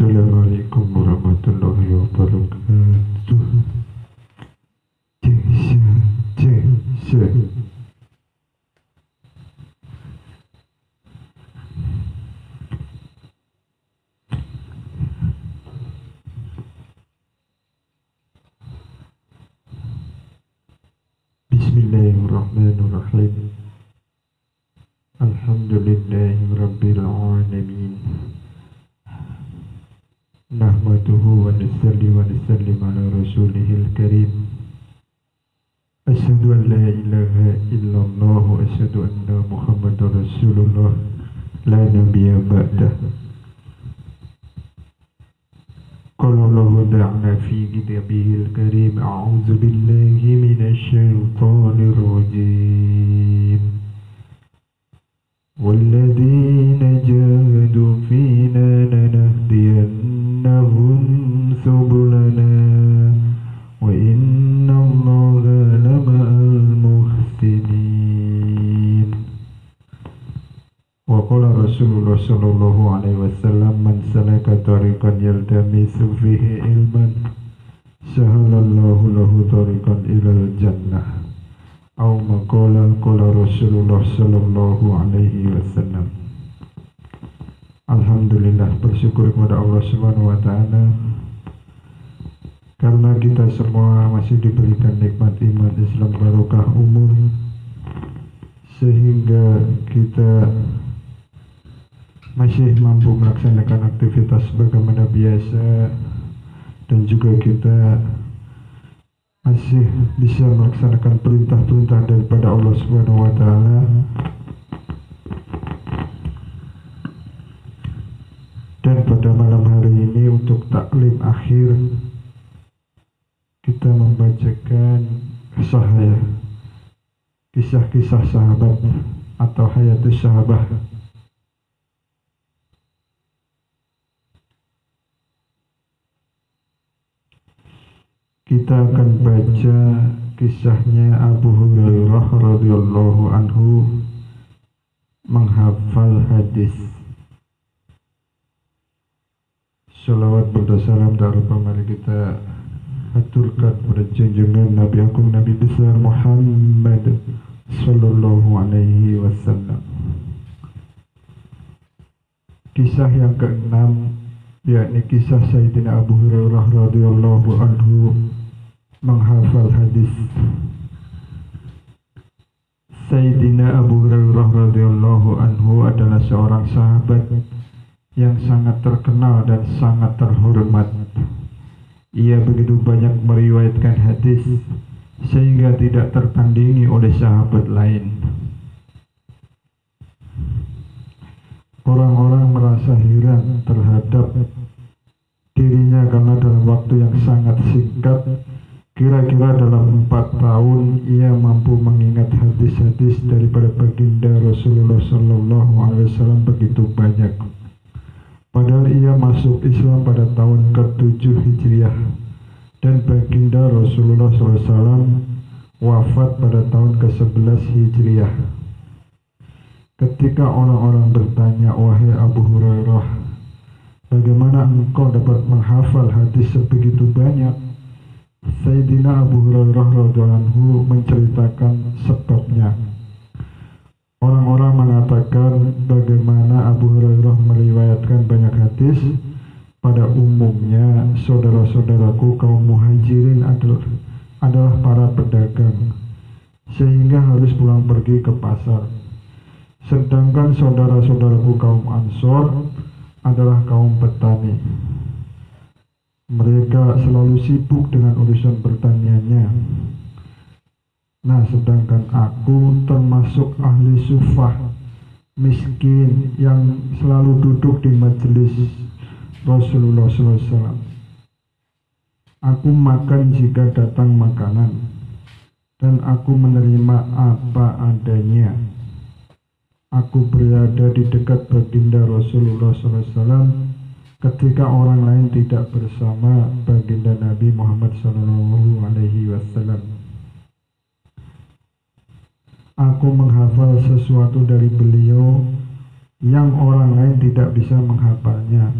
Assalamualaikum warahmatullahi wabarakatuh. Cek. Bismillahirrahmanirrahim. Alhamdulillahi rabbil alamin. Nahmaduhu wa nusallim ala rasulihil karim. Asyhadu an la ilaha illallah wa asyhadu anna Muhammadar Rasulullah la nabiyya ba'dah. Qala Allahu ta'ala fi kitabihil karim, a'udzu billahi minasy syaithanir rajim. Walladzina jahadu fina lanahdiyannahum subulana wa innallaha lama'al muhsinin. Wa qala Rasulullah sallallahu alaihi wasallam, man salaka tariqan yaltamisu fihi ilman sahalallahu lahu tariqan ilal jannah. Aw maqala qala Rasulullah sallallahu alaihi wasallam. Alhamdulillah, bersyukur kepada Allah Subhanahu wa taala karena kita semua masih diberikan nikmat iman, Islam, barokah umur, sehingga kita masih mampu melaksanakan aktivitas sebagaimana biasa, dan juga kita masih bisa melaksanakan perintah-perintah daripada Allah Subhanahu wa taala. Dan pada malam hari ini untuk taklim akhir kita membacakan kisah-kisah sahabat atau hayatus sahabah. Kita akan baca kisahnya Abu Hurairah radhiyallahu anhu menghafal hadis. Salawat bersalam dan mari kita haturkan pada junjungan Nabi Agung Nabi besar Muhammad sallallahu alaihi wasallam. Kisah yang keenam, yakni kisah Sayyidina Abu Hurairah radhiyallahu anhu menghafal hadis. Sayyidina Abu Hurairah radhiyallahu anhu adalah seorang sahabat yang sangat terkenal dan sangat terhormat. Ia begitu banyak meriwayatkan hadis sehingga tidak tertandingi oleh sahabat lain. Orang-orang merasa heran terhadap dirinya karena dalam waktu yang sangat singkat, kira-kira dalam 4 tahun, ia mampu mengingat hadis-hadis daripada baginda Rasulullah sallallahu alaihi wasallam begitu banyak. Padahal ia masuk Islam pada tahun ke-7 Hijriah dan baginda Rasulullah SAW wafat pada tahun ke-11 Hijriah. Ketika orang-orang bertanya, wahai Abu Hurairah, bagaimana engkau dapat menghafal hadis sebegitu banyak? Sayyidina Abu Hurairah radhiyallahu anhu menceritakan sebabnya. Orang-orang mengatakan, bagaimana Abu Hurairah meriwayatkan banyak hadis? Pada umumnya saudara-saudaraku kaum muhajirin adalah para pedagang, sehingga harus pulang pergi ke pasar. Sedangkan saudara-saudaraku kaum Ansor adalah kaum petani. Mereka selalu sibuk dengan urusan pertaniannya. Nah, sedangkan aku termasuk ahli sufah, miskin yang selalu duduk di majelis Rasulullah SAW. Aku makan jika datang makanan, dan aku menerima apa adanya. Aku berada di dekat baginda Rasulullah SAW ketika orang lain tidak bersama baginda Nabi Muhammad SAW. Aku menghafal sesuatu dari beliau yang orang lain tidak bisa menghafalnya.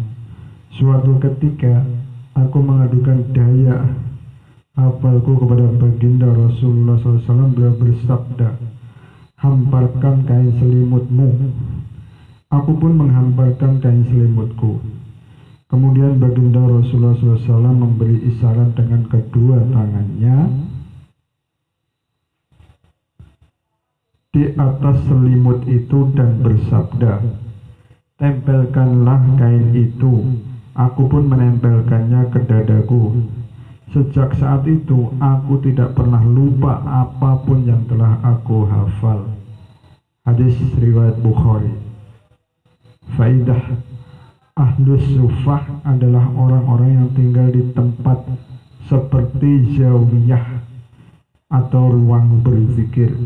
Suatu ketika aku mengadukan daya hafalku kepada baginda Rasulullah SAW. Beliau bersabda, "Hamparkan kain selimutmu." Aku pun menghamparkan kain selimutku. Kemudian baginda Rasulullah SAW memberi isyarat dengan kedua tangannya di atas selimut itu dan bersabda, "Tempelkanlah kain itu." Aku pun menempelkannya ke dadaku. Sejak saat itu aku tidak pernah lupa apapun yang telah aku hafal. Hadis riwayat Bukhari. Faidah: Ahlus Sufah adalah orang-orang yang tinggal di tempat seperti zawiyah atau ruang berzikir.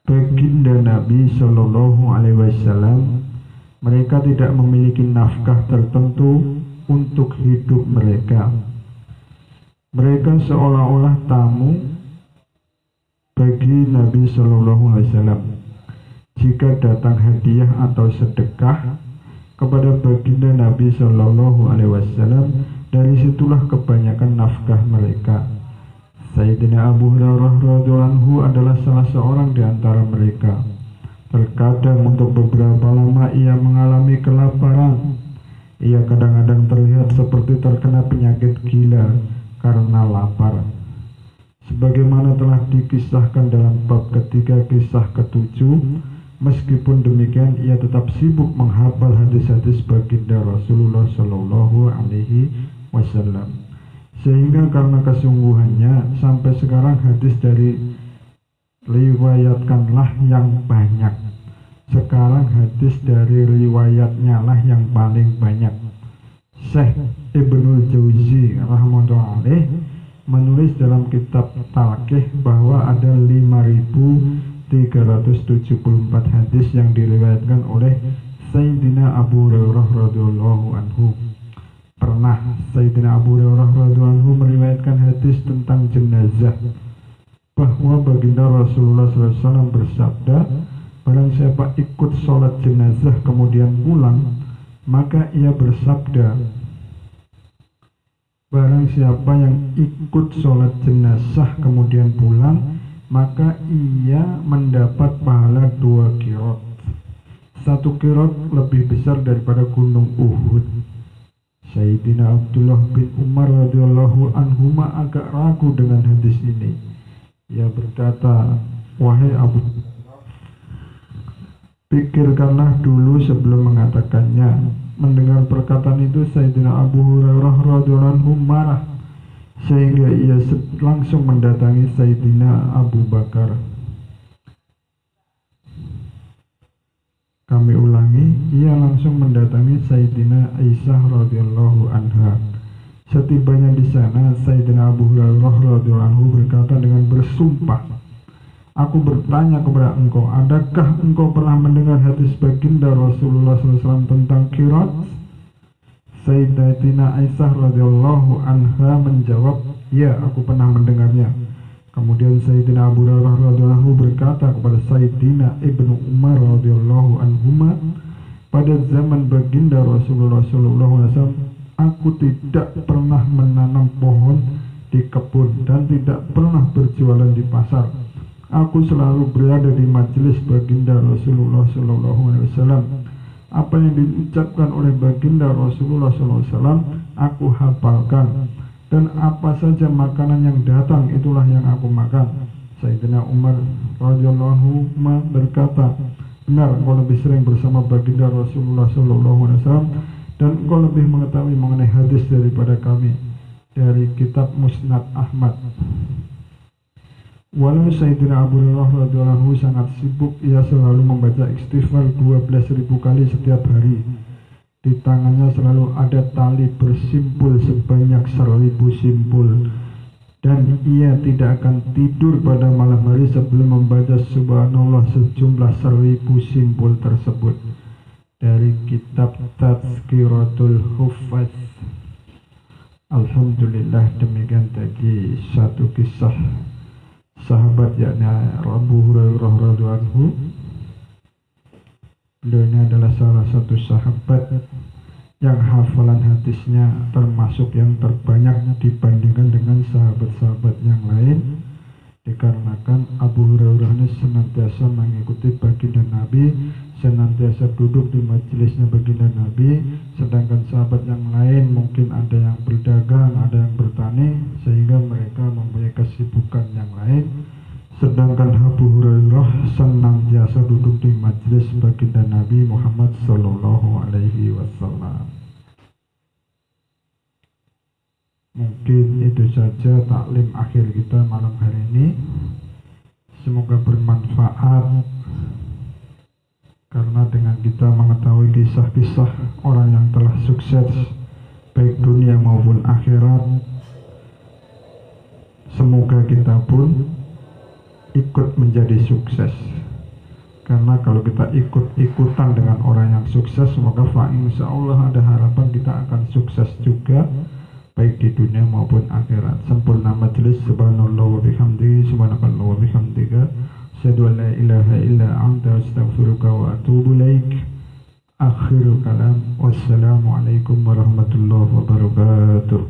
Baginda Nabi Shallallahu Alaihi Wasallam, mereka tidak memiliki nafkah tertentu untuk hidup mereka. Mereka seolah-olah tamu bagi Nabi Shallallahu Alaihi Wasallam. Jika datang hadiah atau sedekah kepada baginda Nabi Shallallahu Alaihi Wasallam, dari situlah kebanyakan nafkah mereka. Sayyidina Abu Hurairah radhiyallahu anhu adalah salah seorang di antara mereka. Terkadang untuk beberapa lama ia mengalami kelaparan. Ia kadang-kadang terlihat seperti terkena penyakit gila karena lapar. Sebagaimana telah dikisahkan dalam bab ketiga kisah ketujuh, meskipun demikian ia tetap sibuk menghafal hadis-hadis baginda Rasulullah Shallallahu Alaihi Wasallam. Sehingga karena kesungguhannya sampai sekarang hadis dari riwayatkanlah yang banyak. Sekarang hadis dari riwayatnya lah yang paling banyak. Syekh Ibnul Jauzi rahimahullah alaih menulis dalam kitab Talqih bahwa ada 5.374 hadis yang diriwayatkan oleh Sayyidina Abu Hurairah radhiyallahu anhu. Pernah Sayyidina Abu Hurairah radhiyallahu anhu meriwayatkan hadis tentang jenazah, bahwa baginda Rasulullah SAW bersabda, barang siapa ikut sholat jenazah kemudian pulang, maka ia bersabda, barang siapa yang ikut sholat jenazah kemudian pulang, maka ia mendapat pahala 2 qirot. 1 qirot lebih besar daripada gunung Uhud. Sayyidina Abdullah bin Umar radhiyallahu anhuma agak ragu dengan hadis ini. Ia berkata, "Wahai Abu, pikirkanlah dulu sebelum mengatakannya." Mendengar perkataan itu, Sayyidina Abu Hurairah radhiyallahu anhu marah, sehingga ia langsung mendatangi Sayyidina Abu Bakar. Kami ulangi, ia langsung mendatangi Sayyidina Aisyah radhiyallahu anha. Setibanya di sana, Sayyidina Abu Hurairah radhiyallahu anhu berkata dengan bersumpah, "Aku bertanya kepada engkau, adakah engkau pernah mendengar hadis baginda Rasulullah SAW tentang qirat?" Sayyidatina Aisyah radhiyallahu anha menjawab, "Ya, aku pernah mendengarnya." Kemudian Sayyidina Abu Hurairah radhiyallahu anhu berkata kepada Sayyidina Ibnu Umar radhiyallahu anhuma, pada zaman baginda Rasulullah SAW, aku tidak pernah menanam pohon di kebun dan tidak pernah berjualan di pasar. Aku selalu berada di majelis baginda Rasulullah SAW. Apa yang diucapkan oleh baginda Rasulullah SAW, aku hafalkan. Dan apa saja makanan yang datang, itulah yang aku makan. Sayyidina Umar radhiyallahu anhu berkata, "Benar, engkau lebih sering bersama baginda Rasulullah SAW dan engkau lebih mengetahui mengenai hadis daripada kami." Dari kitab Musnad Ahmad. Walau Sayyidina Abu Hurairah radhiyallahu anhu sangat sibuk, ia selalu membaca istighfar 12.000 kali setiap hari. Di tangannya selalu ada tali bersimpul sebanyak 1.000 simpul, dan ia tidak akan tidur pada malam hari sebelum membaca subhanallah sejumlah 1.000 simpul tersebut. Dari kitab Tazkiratul Huffaz. Alhamdulillah, demikian tadi satu kisah sahabat yakni Abu Hurairah radhiyallahu anhu. Beliau ini adalah salah satu sahabat yang hafalan hadisnya termasuk yang terbanyak dibandingkan dengan sahabat-sahabat yang lain, dikarenakan Abu Hurairah ini senantiasa mengikuti baginda Nabi, senantiasa duduk di majelisnya baginda Nabi, sedangkan sahabat yang lain mungkin ada yang berdagang, ada yang bertani, sehingga mereka mempunyai kesibukan yang lain. Sedangkan Abu Hurairah senantiasa duduk di majelis baginda Nabi Muhammad Sallallahu Alaihi Wasallam. Mungkin itu saja taklim akhir kita malam hari ini. Semoga bermanfaat, karena dengan kita mengetahui kisah-kisah orang yang telah sukses baik dunia maupun akhirat, semoga kita pun ikut menjadi sukses. Karena kalau kita ikut-ikutan dengan orang yang sukses, maka insya Allah ada harapan kita akan sukses juga baik di dunia maupun akhirat. Sempurna majelis. Subhanallah wa bihamdihi, subhanakallah wa bihamdika, asyhadu an la ilaha illa anta, astaghfiruka wa atubu ilaik. Akhirul kalam, wassalamu alaikum warahmatullahi wabarakatuh.